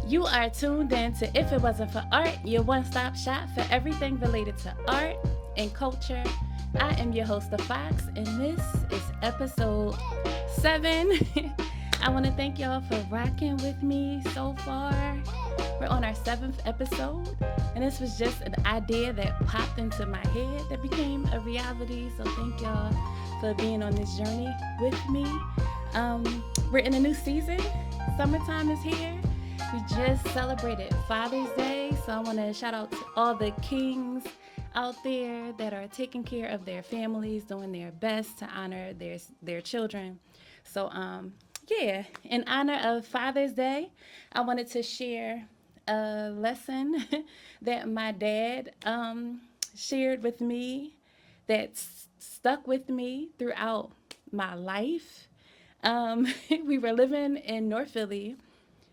You are tuned in to If It Wasn't for Art, your one stop shop for everything related to art and culture. I am your host, the Phoxx, and this is episode 7. I want to thank y'all for rocking with me so far. We're on our 7th episode, and this was just an idea that popped into my head that became a reality. So, thank y'all for being on this journey with me. We're in a new season, summertime is here. We just celebrated Father's Day, so I want to shout out to all the kings out there that are taking care of their families, doing their best to honor their children. So, yeah, in honor of Father's Day, I wanted to share a lesson that my dad shared with me that stuck with me throughout my life. We were living in North Philly,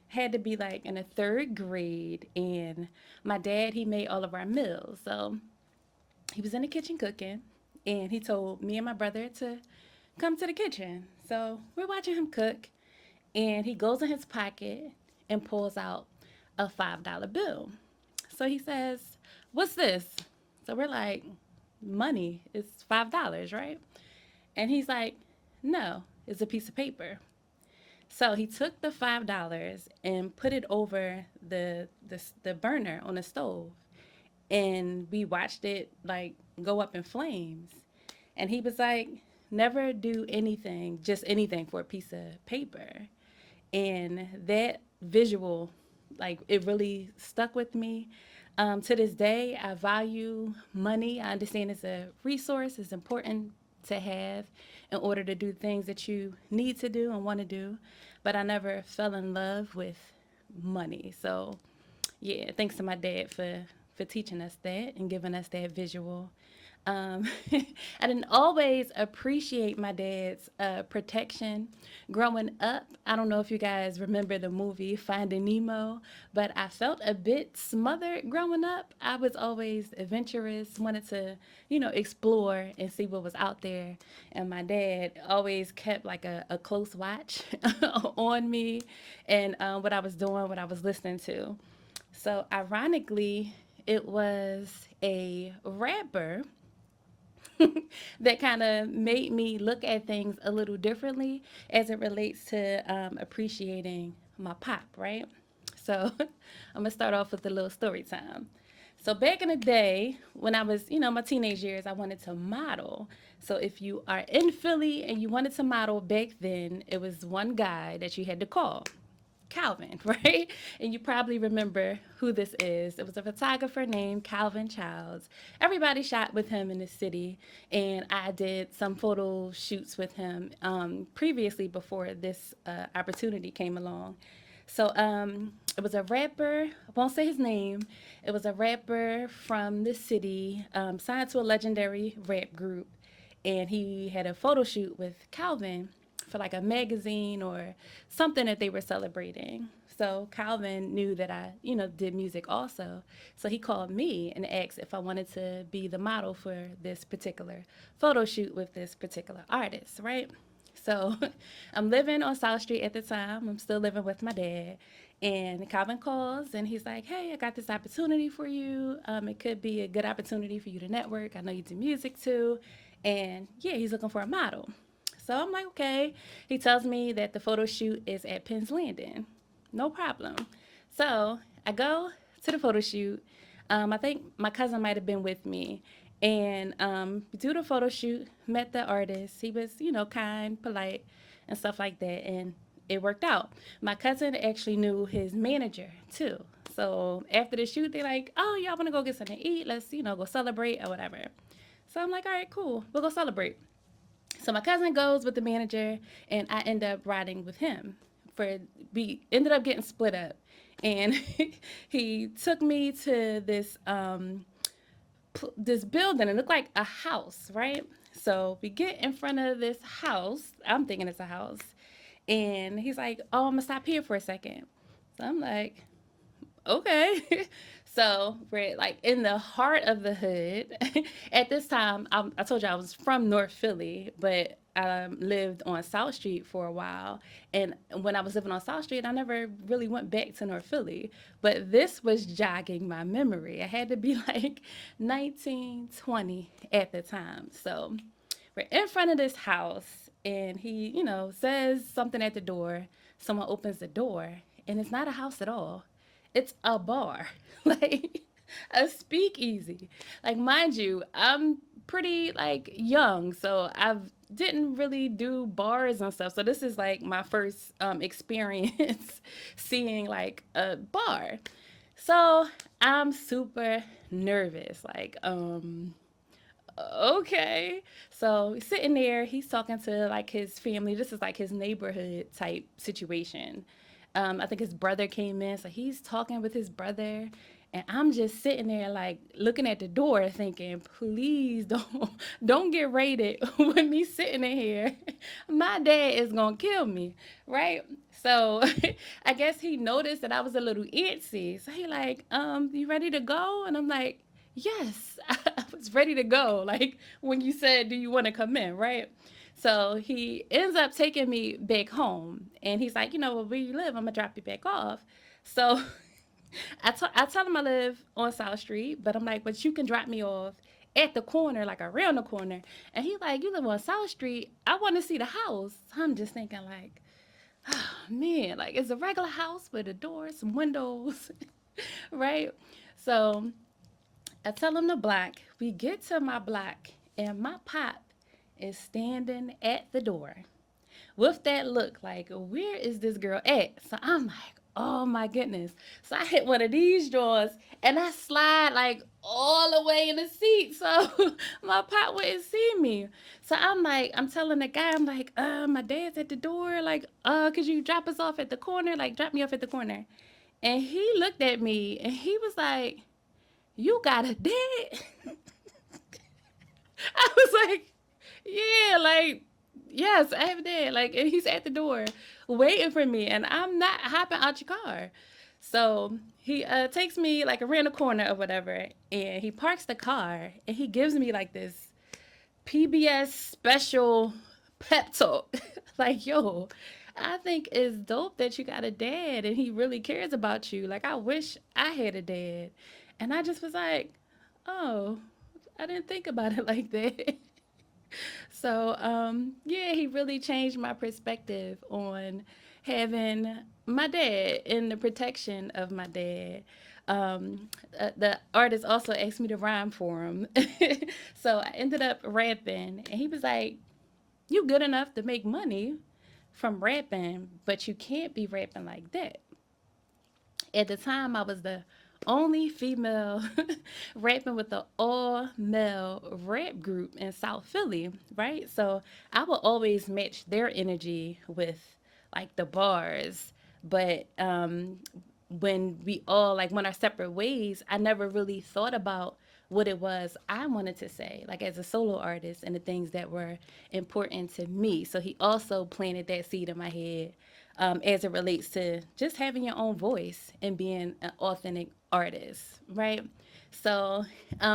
had to be like in the 3rd grade, and my dad, he made all of our meals. So he was in the kitchen cooking, and he told me and my brother to come to the kitchen. So we're watching him cook, and he goes in his pocket and pulls out a $5 bill. So he says, "What's this?" So we're like, "Money. It's $5, right?" And he's like, "No, it's a piece of paper." So he took the $5 and put it over the burner on the stove, and we watched it like go up in flames. And he was like, "Never do anything, just anything for a piece of paper." And that visual, like, it really stuck with me. To this day, I value money. I understand it's a resource. It's important to have in order to do things that you need to do and want to do. But I never fell in love with money. So, yeah, thanks to my dad for teaching us that and giving us that visual. Um, I didn't always appreciate my dad's protection growing up. I don't know if you guys remember the movie Finding Nemo, but I felt a bit smothered growing up. I was always adventurous, wanted to, explore and see what was out there. And my dad always kept like a close watch on me and what I was doing, what I was listening to. So, ironically, it was a rapper that kind of made me look at things a little differently as it relates to appreciating my pop, right? So I'm gonna start off with a little story time. So back in the day, when I was, my teenage years, I wanted to model. So if you are in Philly and you wanted to model back then, it was one guy that you had to call. Calvin, right? And you probably remember who this is. It was a photographer named Calvin Childs. Everybody shot with him in the city, and I did some photo shoots with him previously before this opportunity came along. So it was a rapper, I won't say his name. It was a rapper from the city, signed to a legendary rap group, and he had a photo shoot with Calvin for like a magazine or something that they were celebrating. So Calvin knew that I, did music also. So he called me and asked if I wanted to be the model for this particular photo shoot with this particular artist, right? So I'm living on South Street at the time. I'm still living with my dad. And Calvin calls and he's like, "Hey, I got this opportunity for you. It could be a good opportunity for you to network. I know you do music too." And yeah, he's looking for a model. So I'm like, okay. He tells me that the photo shoot is at Penn's Landing. No problem. So I go to the photo shoot. I think my cousin might have been with me. And do the photo shoot, met the artist. He was, kind, polite, and stuff like that. And it worked out. My cousin actually knew his manager, too. So after the shoot, they're like, "Oh, y'all want to go get something to eat? Let's, go celebrate or whatever." So I'm like, "All right, cool. We'll go celebrate." So my cousin goes with the manager, and I end up riding with him. We ended up getting split up, and he took me to this building. It looked like a house, right? So we get in front of this house. I'm thinking it's a house, and he's like, "Oh, I'm gonna stop here for a second." So I'm like, okay. So we're like in the heart of the hood. At this time, I told you I was from North Philly, but lived on South Street for a while. And when I was living on South Street, I never really went back to North Philly. But this was jogging my memory. I had to be like 19, 20 at the time. So we're in front of this house, and he, says something at the door. Someone opens the door, and it's not a house at all. It's a bar, like a speakeasy. Like, mind you, I'm pretty like young, so I didn't really do bars and stuff. So this is like my first experience seeing like a bar. So I'm super nervous. Like, okay. So he's sitting there, he's talking to like his family. This is like his neighborhood type situation. I think his brother came in, so he's talking with his brother. And I'm just sitting there like looking at the door thinking, please don't get raided with me sitting in here. My dad is gonna kill me, right? So I guess he noticed that I was a little antsy. So he like, you ready to go? And I'm like, yes, I was ready to go. Like when you said, do you want to come in, right? So he ends up taking me back home. And he's like, well, where you live, I'm going to drop you back off. So I tell him I live on South Street, but I'm like, but you can drop me off at the corner, like around the corner. And he like, you live on South Street. I want to see the house. I'm just thinking like, oh, man, like it's a regular house with a door, some windows, right? So I tell him the block. We get to my block, and my pop is standing at the door with that look like, where is this girl at? So I'm like, oh my goodness. So I hit one of these drawers and I slide like all the way in the seat so my pop wouldn't see me. So I'm like, I'm telling the guy, I'm like, my dad's at the door. Like, could you drop us off at the corner? Like, drop me off at the corner. And he looked at me and he was like, you got a dad? I was like, yeah, like, yes, I have a dad. Like, and he's at the door waiting for me, and I'm not hopping out your car. So he takes me like around the corner or whatever, and he parks the car, and he gives me like this PBS special pep talk. Like, yo, I think it's dope that you got a dad and he really cares about you. Like, I wish I had a dad. And I just was like, oh, I didn't think about it like that. So, yeah, he really changed my perspective on having my dad and the protection of my dad. The artist also asked me to rhyme for him. So I ended up rapping, and he was like, you good enough to make money from rapping, but you can't be rapping like that. At the time, I was the only female rapping with the all male rap group in South Philly, right? So I would always match their energy with like the bars. But when we all like went our separate ways, I never really thought about what it was I wanted to say, like as a solo artist, and the things that were important to me. So he also planted that seed in my head as it relates to just having your own voice and being an authentic artist, right? So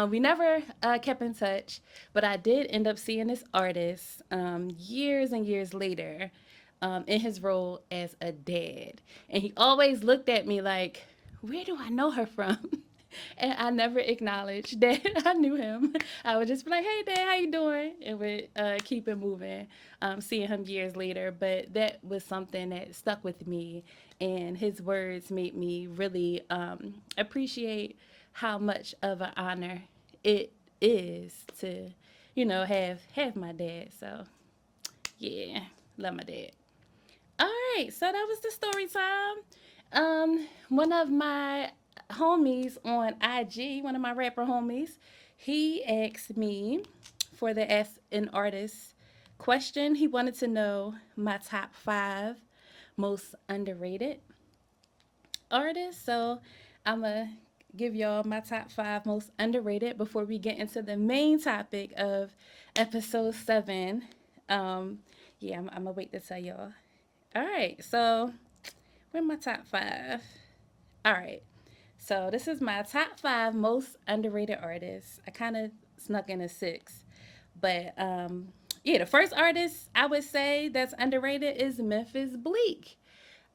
we never kept in touch, but I did end up seeing this artist years and years later in his role as a dad. And he always looked at me like, where do I know her from? And I never acknowledged that I knew him. I would just be like, "Hey, Dad, how you doing?" And would keep it moving. Seeing him years later, but that was something that stuck with me, and his words made me really appreciate how much of an honor it is to, have my dad. So yeah, love my dad. All right, so that was the story time. One of my homies on IG, one of my rapper homies, he asked me for the Ask an Artist question. He wanted to know my top five most underrated artists. So I'm going to give y'all my top five most underrated before we get into the main topic of episode 7. Um, yeah, I'm going to wait to tell y'all. All right, so where my top five? All right. So this is my top five most underrated artists. I kind of snuck in a six, but yeah, the first artist I would say that's underrated is Memphis Bleak.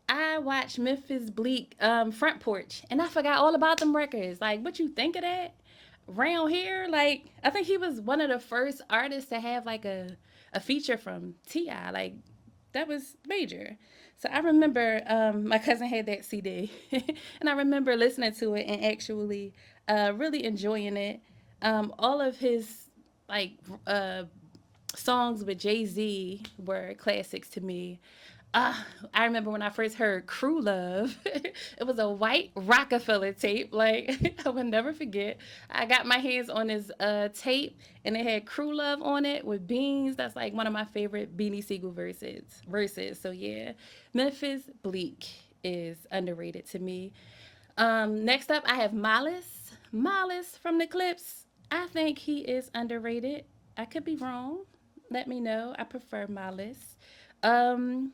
I watched Memphis Bleak Front Porch, and I forgot all about them records. Like, what you think of that? Round here, like I think he was one of the first artists to have like a feature from Ti. Like that was major. So I remember my cousin had that CD, and I remember listening to it and actually really enjoying it. All of his like uh, songs with Jay Z were classics to me. Uh, I remember when I first heard Crew Love. It was a white Rockefeller tape. Like, I would never forget. I got my hands on his tape and it had Crew Love on it with Beans. That's like one of my favorite Beanie Siegel verses. So, yeah, Memphis Bleak is underrated to me. Next up, I have Malice. Malice from the Clips. I think he is underrated. I could be wrong. Let me know. I prefer Malice. Um,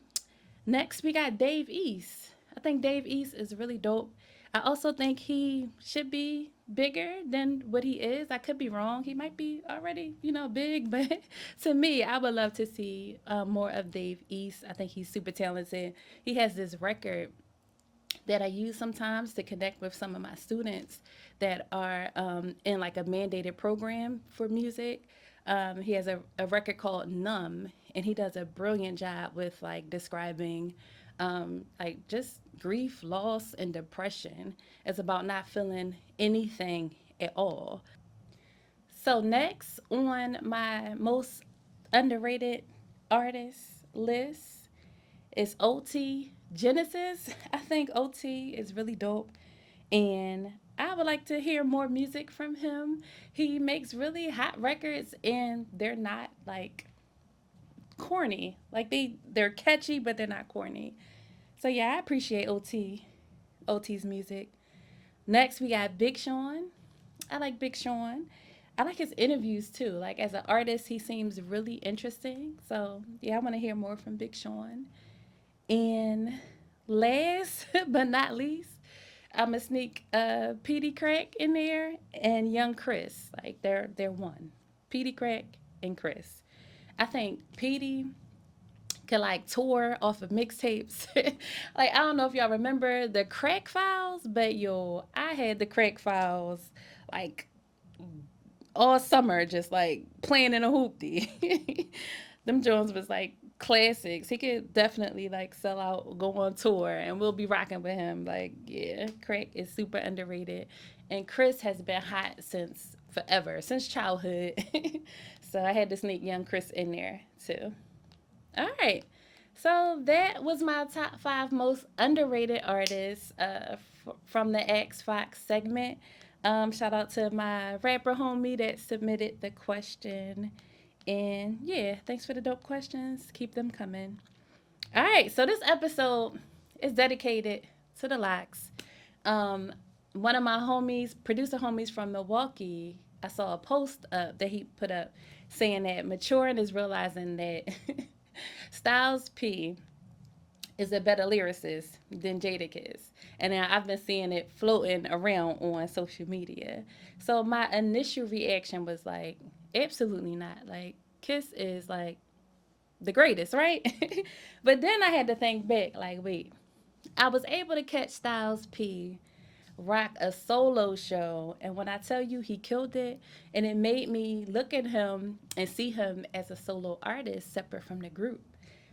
Next, we got Dave East. I think Dave East is really dope. I also think he should be bigger than what he is. I could be wrong. He might be already, big, but to me, I would love to see more of Dave East. I think he's super talented. He has this record that I use sometimes to connect with some of my students that are in like a mandated program for music. He has a record called Numb, and he does a brilliant job with like describing like just grief, loss, and depression. It's about not feeling anything at all. So, next on my most underrated artist list is OT Genesis. I think OT is really dope, and I would like to hear more music from him. He makes really hot records, and they're not like corny. Like they're catchy, but they're not corny. So yeah, I appreciate OT's music. Next, we got Big Sean. I like Big Sean. I like his interviews too. Like as an artist, he seems really interesting. So yeah, I want to hear more from Big Sean. And last but not least, I'm gonna sneak PD Crack in there and Young Chris. Like they're one. PD Crack and Chris. I think PD could like tour off of mixtapes. Like I don't know if y'all remember the Crack Files, but yo, I had the Crack Files like all summer, just like playing in a hoopty. Them Jones was like classics. He could definitely like sell out, go on tour, and we'll be rocking with him. Like, yeah, Craig is super underrated, and Chris has been hot since forever, since childhood. So I had to sneak young Chris in there too. All right. So that was my top five most underrated artists from the X Fox segment. Shout out to my rapper homie that submitted the question. And yeah, thanks for the dope questions. Keep them coming. All right. So this episode is dedicated to the Lox. Um, One of my homies, producer homies from Milwaukee, I saw a post up that he put up saying that maturing is realizing that Styles P is a better lyricist than Jadakiss. And now I've been seeing it floating around on social media. So my initial reaction was like, absolutely not. Like, Kiss is like the greatest, right? But then I had to think back, like, wait, I was able to catch Styles P rock a solo show. And when I tell you he killed it, and it made me look at him and see him as a solo artist separate from the group.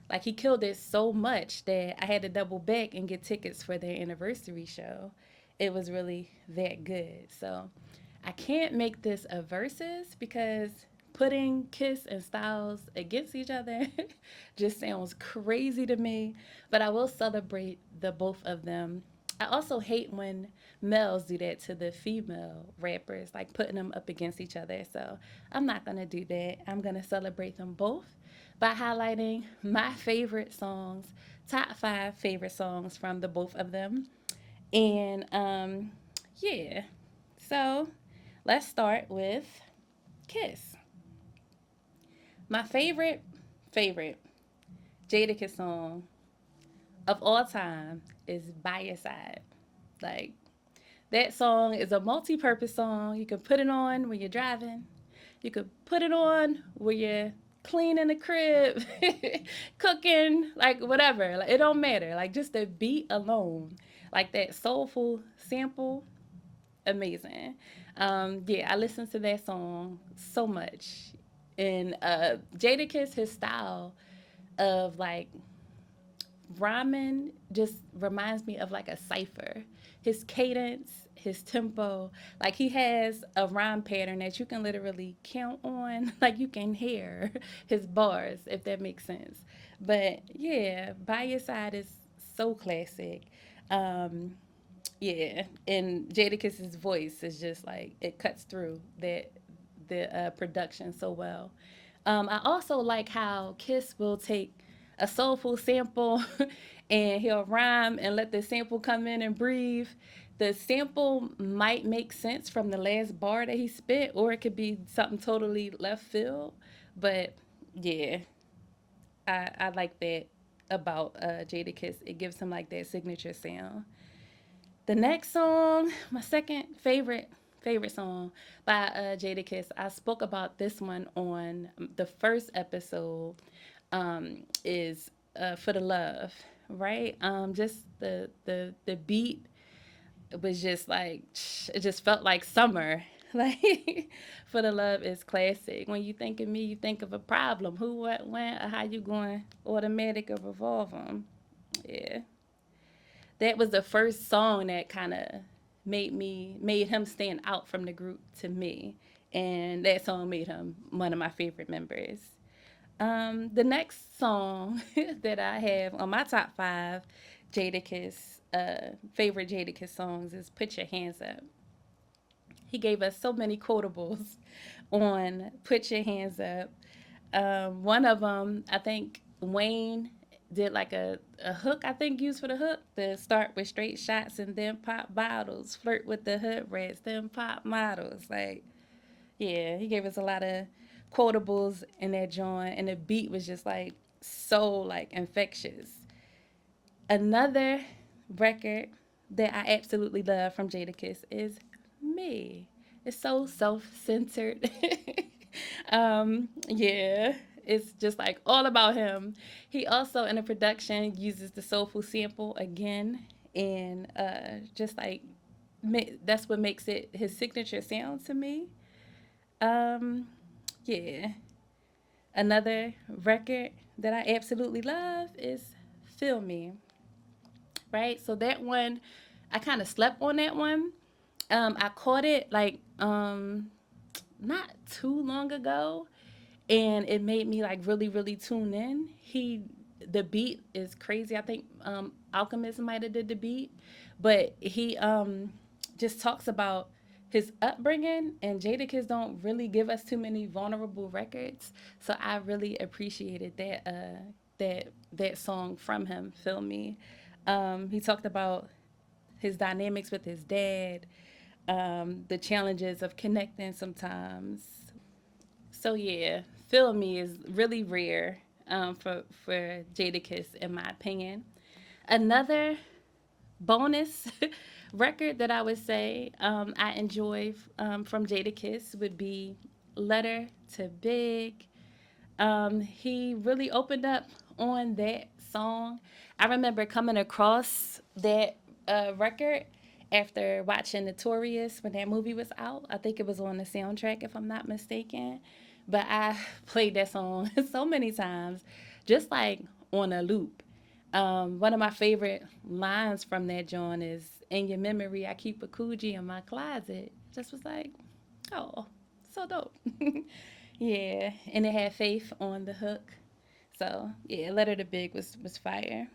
Like he killed it so much that I had to double back and get tickets for their anniversary show. It was really that good. So I can't make this a versus because putting Kiss and Styles against each other just sounds crazy to me. But I will celebrate the both of them. I also hate when males do that to the female rappers, like putting them up against each other. So I'm not gonna do that. I'm gonna celebrate them both by highlighting my favorite songs, top five favorite songs from the both of them. And yeah, so let's start with Kiss. My favorite Jadakiss song of all time is By Your Side. Like, That song is a multi-purpose song. You can put it on when you're driving. You could put it on when you're cleaning the crib, cooking, like whatever. Like, it don't matter. Like just the beat alone, like that soulful sample, amazing. Yeah, I listen to that song so much. And Jadakiss, his style of like rhyming just reminds me of like a cipher. His cadence, his tempo, like he has a rhyme pattern that you can literally count on. Like you can hear his bars, if that makes sense. But yeah, By Your Side is so classic. Um, yeah, and Jadakiss's voice is just like it cuts through that the production so well. I also like how Kiss will take a soulful sample and he'll rhyme and let the sample come in and breathe. The sample might make sense from the last bar that he spit, or it could be something totally left field. But yeah, I like that about Jadakiss. It gives him like that signature sound. The next song, my second favorite song by Jadakiss. I spoke about this one on the first episode. Is For the Love, right? Just the beat was just like it just felt like summer. Like For the Love is classic. When you think of me, you think of a problem. Who, what, when, or how you going? Automatic or revolve 'em. Yeah, that was the first song that kind of made him stand out from the group to me, and that song made him one of my favorite members. The next song that I have on my top five Jadakiss favorite Jadakiss songs is "Put Your Hands Up." He gave us so many quotables on "Put Your Hands Up." One of them, I think Wayne did like a hook, I think used for the hook, to start with straight shots and then pop bottles, flirt with the hood rats, then pop models. Like, yeah, he gave us a lot of quotables in that joint, and the beat was just like so like infectious. Another record that I absolutely love from Jadakiss is Me. It's so self-centered. Yeah, it's just like all about him. He also in the production uses the soulful sample again, and just like that's what makes it his signature sound to me. Um, yeah. Another record that I absolutely love is Feel Me, right? So that one, I kind of slept on that one. I caught it like not too long ago, and it made me like really tune in. The beat is crazy. I think Alchemist might have did the beat, but he just talks about his upbringing, and Jadakiss don't really give us too many vulnerable records, so I really appreciated that song from him. Feel Me. He talked about his dynamics with his dad, the challenges of connecting sometimes. So yeah, Feel Me is really rare for Jadakiss, in my opinion. Another bonus record that I would say I enjoy from Jadakiss would be Letter to Big. He really opened up on that song. I remember coming across that record after watching Notorious when that movie was out. I think it was on the soundtrack, if I'm not mistaken. But I played that song so many times, just like on a loop. One of my favorite lines from that John is, "In your memory, I keep a Coogee in my closet." Just was like, oh, so dope. Yeah, and it had Faith on the hook. So yeah, Letter to Big was fire.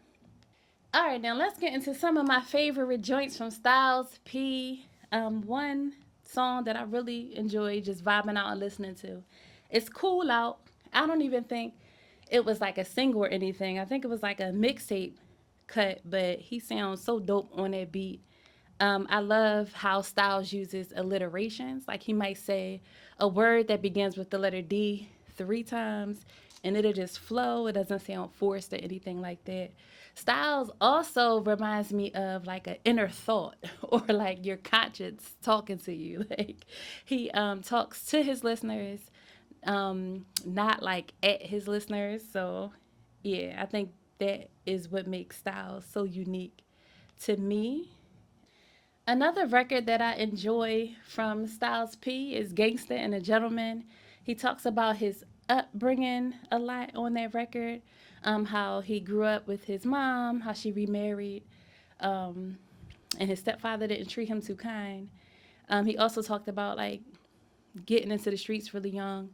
All right, now let's get into some of my favorite joints from Styles P. One song that I really enjoy just vibing out and listening to. It's Cool Out. I don't even think it was like a single or anything. I think it was like a mixtape cut, but he sounds so dope on that beat. I love how Styles uses alliterations. Like he might say a word that begins with the letter D three times, and it'll just flow. It doesn't sound forced or anything like that. Styles also reminds me of like an inner thought or like your conscience talking to you. Like he talks to his listeners, not like at his listeners. So yeah, I think that is what makes Styles so unique to me. Another record that I enjoy from Styles P is Gangsta and a Gentleman. He talks about his upbringing a lot on that record, how he grew up with his mom, how she remarried, um, and his stepfather didn't treat him too kind. He also talked about like getting into the streets really young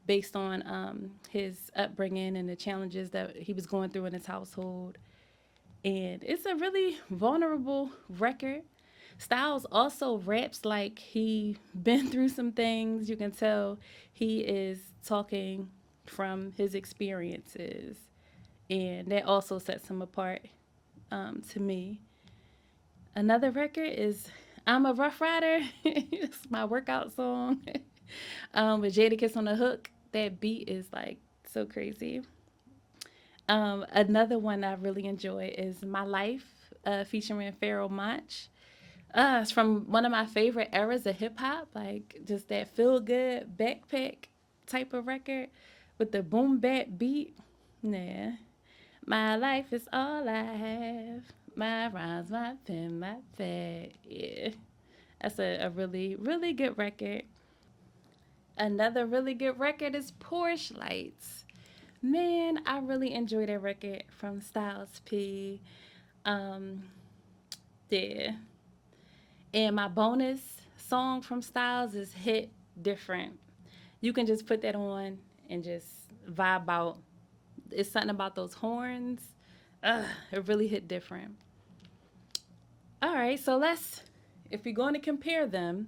based on his upbringing and the challenges that he was going through in his household. And it's a really vulnerable record. Styles also raps like he been through some things. You can tell he is talking from his experiences, and that also sets him apart to me. Another record is "I'm a Rough Rider." It's my workout song with Jadakiss on the hook. That beat is like so crazy. Another one I really enjoy is "My Life," featuring Pharaoh Monch. It's from one of my favorite eras of hip hop, like just that feel good backpack type of record with the boom bap beat. Yeah. My life is all I have. My rhymes, my pen, my pad. Yeah. That's a really, really good record. Another really good record is Porsche Lights. Man, I really enjoy that record from Styles P. Um, yeah. And my bonus song from Styles is Hit Different. You can just put that on and just vibe out. It's something about those horns. It really hit different. All right, so if you're going to compare them,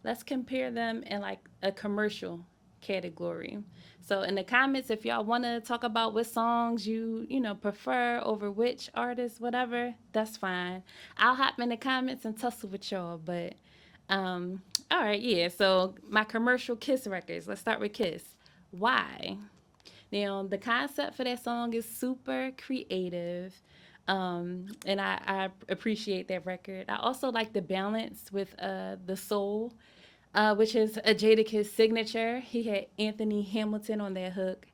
let's compare them in like a commercial category. So in the comments, if y'all want to talk about what songs you prefer over which artist, whatever, that's fine. I'll hop in the comments and tussle with y'all. But all right, yeah. So my commercial Kiss records. Let's start with Kiss. Why? Now, the concept for that song is super creative. And I appreciate that record. I also like the balance with the soul, which is a Jadakiss signature. He had Anthony Hamilton on that hook.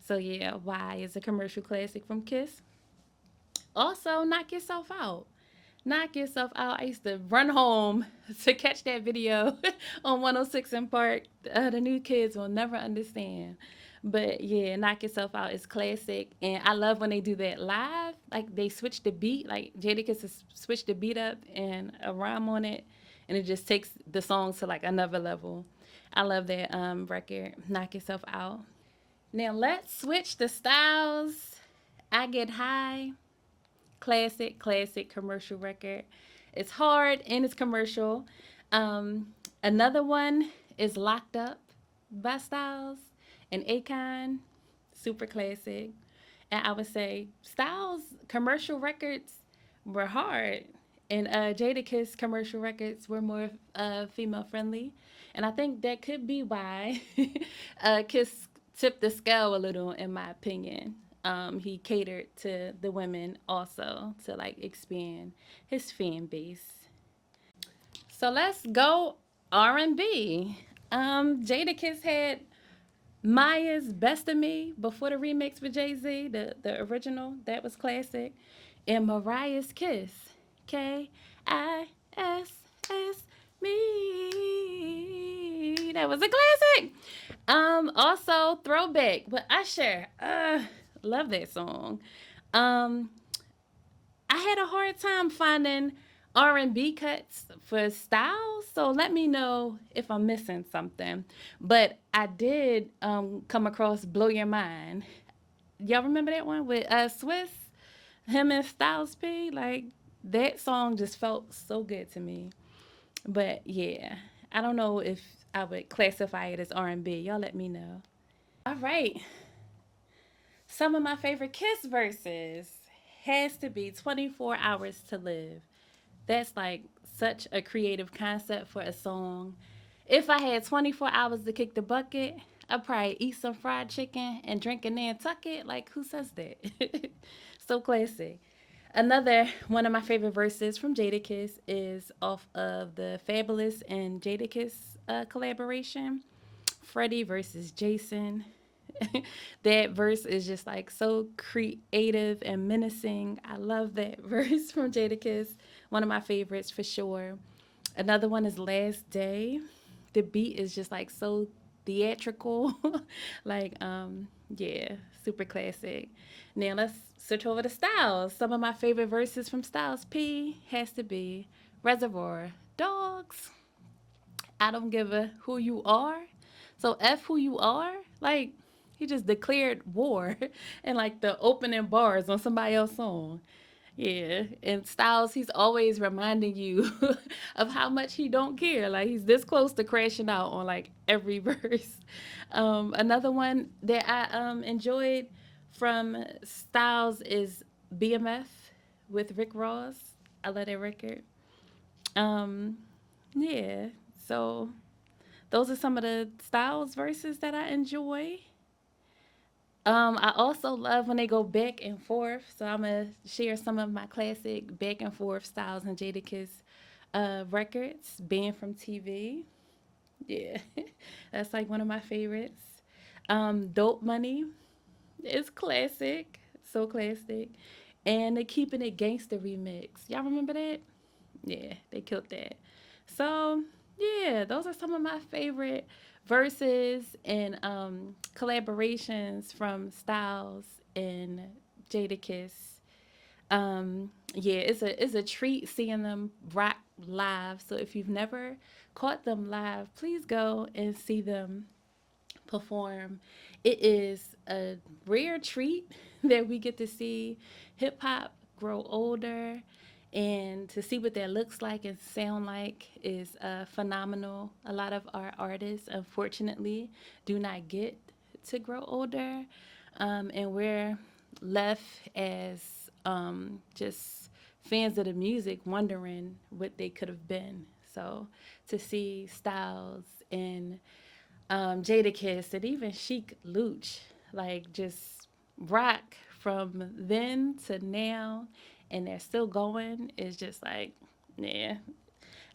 So, yeah, Why is a commercial classic from Kiss. Also, Knock Yourself Out. Knock Yourself Out. I used to run home to catch that video on 106 in Park. The new kids will never understand. But yeah, Knock Yourself Out is classic. And I love when they do that live. Like they switch the beat. Like Jadakiss has switched the beat up and a rhyme on it. And it just takes the song to like another level. I love that record, Knock Yourself Out. Now let's switch the styles. I Get High. Classic commercial record. It's hard and it's commercial. Another one is Locked Up by Styles and Akon. Super classic. And I would say Styles commercial records were hard. And Jadakiss commercial records were more female friendly. And I think that could be why Kiss tipped the scale a little, in my opinion. He catered to the women also to like expand his fan base. So let's go R&B. Jadakiss had Maya's Best of Me before the remix with Jay Z, the original, that was classic. And Mariah's Kiss, Kiss Me. That was a classic. Also Throwback with Usher. Love that song. Um, I had a hard time finding R&B cuts for Styles, so let me know if I'm missing something. But I did come across Blow Your Mind. Y'all remember that one with Swiss, him and Styles P? Like that song just felt so good to me. But yeah, I don't know if I would classify it as R&B. Y'all let me know. All right. Some of my favorite Kiss verses has to be 24 Hours to Live. That's like such a creative concept for a song. If I had 24 hours to kick the bucket, I probably eat some fried chicken and drink a Nantucket. Like, who says that? So classic. Another one of my favorite verses from Jadakiss is off of the Fabulous and Jadakiss collaboration, Freddie versus Jason. That verse is just like so creative and menacing. I love that verse from Jadakiss. One of my favorites for sure. Another one is Last Day. The beat is just like so theatrical. like, yeah, super classic. Now let's switch over to Styles. Some of my favorite verses from Styles P has to be Reservoir Dogs. I don't give a who you are. So F who you are. Like, he just declared war and like the opening bars on somebody else's song. Yeah, and Styles, he's always reminding you of how much he don't care. Like he's this close to crashing out on like every verse. Another one that I enjoyed from Styles is BMF with Rick Ross. I love that record. Um, yeah, so those are some of the Styles verses that I enjoy. I also love when they go back and forth. So I'm gonna share some of my classic back and forth Styles and Jadakiss records, banned from TV. Yeah, that's like one of my favorites. Dope Money is classic, so classic, and the Keeping It Gangster remix. Y'all remember that? Yeah, they killed that. So yeah, those are some of my favorite verses and collaborations from Styles and Jadakiss. Yeah, it's a treat seeing them rock live. So if you've never caught them live, please go and see them perform. It is a rare treat that we get to see hip hop grow older, and to see what that looks like and sound like is phenomenal. A lot of our artists, unfortunately, do not get to grow older, and we're left as just fans of the music wondering what they could have been. So to see Styles and Jadakiss and even Chic Luch, like just rock from then to now, and they're still going. Is just like, yeah.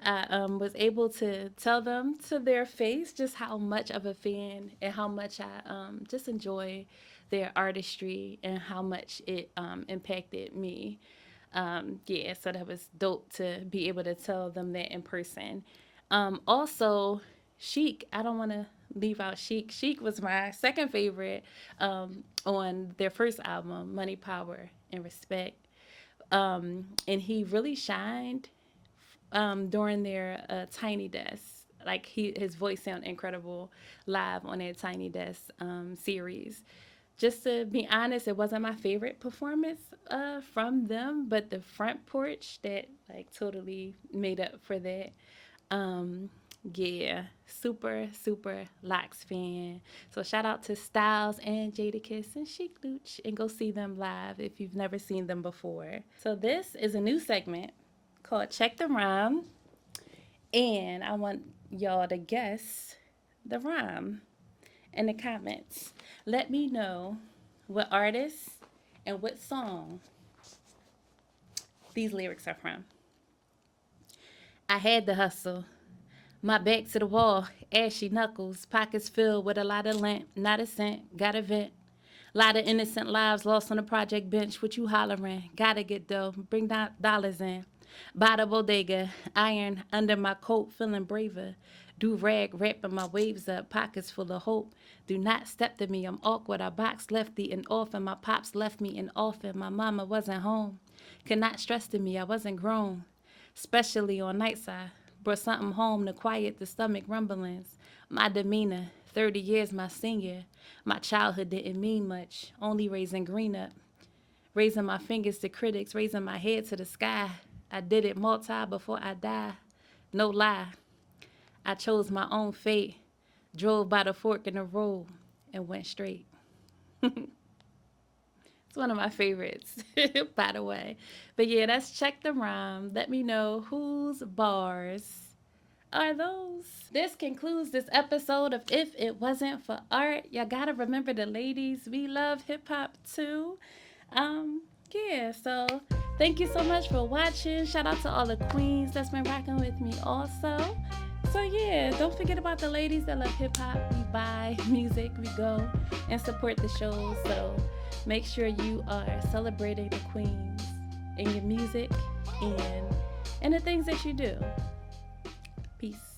I was able to tell them to their face just how much of a fan and how much I just enjoy their artistry and how much it impacted me. Yeah, so that was dope to be able to tell them that in person. Also, Chic, I don't want to leave out Chic. Chic was my second favorite on their first album, Money, Power, and Respect. And he really shined during their Tiny Desk. Like his voice sounded incredible live on that Tiny Desk series. Just to be honest, it wasn't my favorite performance from them, but the front porch that like totally made up for that. Um, yeah, super Lox fan. So shout out to Styles and Jadakiss and Chic Luch, and go see them live if you've never seen them before. So this is a new segment called Check the Rhyme, and I want y'all to guess the rhyme in the comments. Let me know what artist and what song these lyrics are from. I had to hustle. My back to the wall, ashy knuckles, pockets filled with a lot of lint, not a cent, got a vent. Lot of innocent lives lost on the project bench, what you hollering? Gotta get dough, bring dollars in. By the bodega, iron under my coat, feeling braver. Do rag, wrapping my waves up, pockets full of hope. Do not step to me, I'm awkward. I boxed lefty and orphan. My pops left me in orphan. My mama wasn't home. Could not stress to me, I wasn't grown. Especially on night side. Brought something home to quiet the stomach rumblings. My demeanor, 30 years my senior. My childhood didn't mean much, only raising green up. Raising my fingers to critics, raising my head to the sky. I did it multi before I die. No lie. I chose my own fate. Drove by the fork in the road and went straight. It's one of my favorites, by the way. But yeah, that's Check the Rhyme. Let me know whose bars are those. This concludes this episode of If It Wasn't for Art. Y'all gotta remember the ladies. We love hip hop too. Yeah, so thank you so much for watching. Shout out to all the queens that's been rocking with me also. So yeah, don't forget about the ladies that love hip hop. We buy music, we go and support the shows. So make sure you are celebrating the queens in your music and the things that you do. Peace.